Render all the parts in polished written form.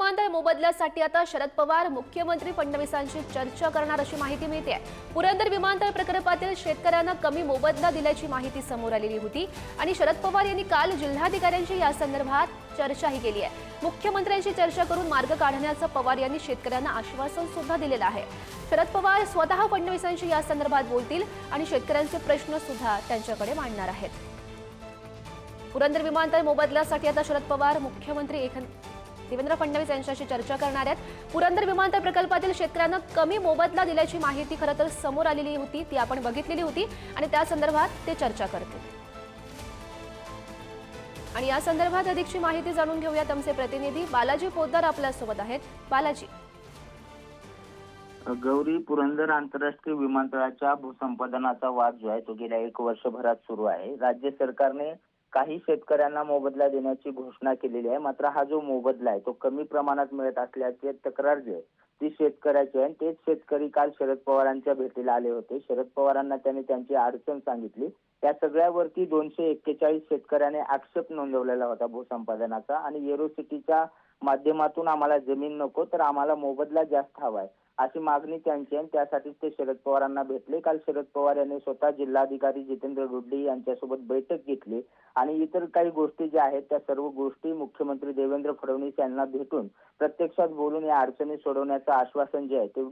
विमानतळ मोबदल्यासाठी आता शरद पवार मुख्यमंत्री फडणवीसांशी चर्चा करणार अशी माहिती मिळते। पुरंदर विमानतळ प्रकल्पातील शेतकऱ्यांना कमी मोबदला दिल्याची माहिती समोर आलेली होती आणि शरद पवार यांनी काल जिल्हाधिकाऱ्यांशी या संदर्भात चर्चाही केली आहे। मुख्यमंत्र्यांशी चर्चा करून मार्ग काढण्याचं पवार यांनी शेतकऱ्यांना आश्वासन सुद्धा दिलेलं आहे। शरद पवार स्वतः फडणवीसांशी या संदर्भात बोलतील आणि शेतकऱ्यांचे प्रश्न सुद्धा त्यांच्याकडे मांडणार आहेत। पुरंदर विमानतळ मोबदल्यासाठी आता शरद पवार मुख्यमंत्री देवेंद्र फडणवीस यांच्याशी चर्चा करणार आहेत। पुरंदर विमानतळ प्रकल्पातील शेतकऱ्यांना कमी मोबदला दिल्याची माहिती खरं तर समोर आलेली होती, ती आपण बघितलेली होती आणि त्या संदर्भात ते चर्चा करतील। आणि या संदर्भात अधिकची माहिती जाणून घेऊयात। आमचे प्रतिनिधी बालाजी पोद्दार आपल्या सोबत आहेत। बालाजी, गौरी, पुरंदर आंतरराष्ट्रीय विमानतळाच्या भूसंपादनाचा वाद जो आहे तो गेल्या 1 वर्षभरात सुरू आहे। राज्य सरकारने काही शेतकऱ्यांना मोबदला देण्याची घोषणा केलेली आहे, मात्र हा जो मोबदला आहे तो कमी प्रमाणात मिळत असल्याची तक्रार जी आहे ती शेतकऱ्याची आहे। तेच शेतकरी काल शरद पवारांच्या भेटीला आले होते। शरद पवारांना त्यांनी त्यांची अडचण सांगितली। त्या सगळ्यावरती 241 शेतकऱ्याने आक्षेप नोंदवलेला होता भूसंपादनाचा आणि एरोसिटीच्या माध्यमातून आम्हाला जमीन नको तर आम्हाला मोबदला जास्त हवाय अशी मागणी त्यांची आहे। त्यासाठीच ते शरद पवारांना भेटले। काल शरद पवार यांनी स्वतः जिल्हाधिकारी जितेंद्र डोडले यांच्यासोबत बैठक घेतली आणि इतर काही गोष्टी ज्या आहेत त्या सर्व गोष्टी मुख्यमंत्री देवेंद्र फडणवीस यांना भेटून प्रत्यक्षात बोलून या अडचणी सोडवण्याचं आश्वासन जे आहे ते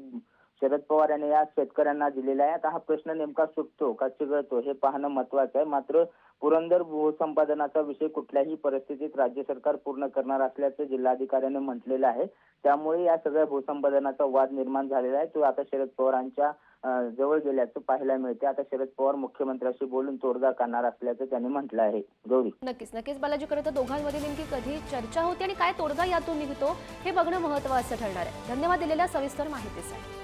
शरद पवार यांनी या शेतकऱ्यांना दिलेला आहे। आता हा प्रश्न नेमका सुटतो का चिघळतो हे पाहणं महत्त्वाचं आहे। मात्र पुरंदर भूसंपादनाचा विषय कुठल्याही परिस्थितीत राज्य सरकार पूर्ण करणार असल्याचं जिल्हाधिकाऱ्यांनी म्हटलेलं आहे। त्यामुळे या सगळ्या भूसंपादनाचा वाद निर्माण झालेला आहे तो आता शरद पवारांच्या जवळ गेल्याचं पाहायला मिळते। आता शरद पवार मुख्यमंत्र्यांशी बोलून तोडगा काढणार असल्याचं त्यांनी म्हटलं आहे। गौरी, नक्कीच बालाजी, खरं तर दोघांमध्ये नेमकी कधी चर्चा होती आणि काय तोडगा यातून निघतो हे बघणं महत्त्वाचं ठरणार आहे। धन्यवाद दिलेल्या सविस्तर माहितीसाठी।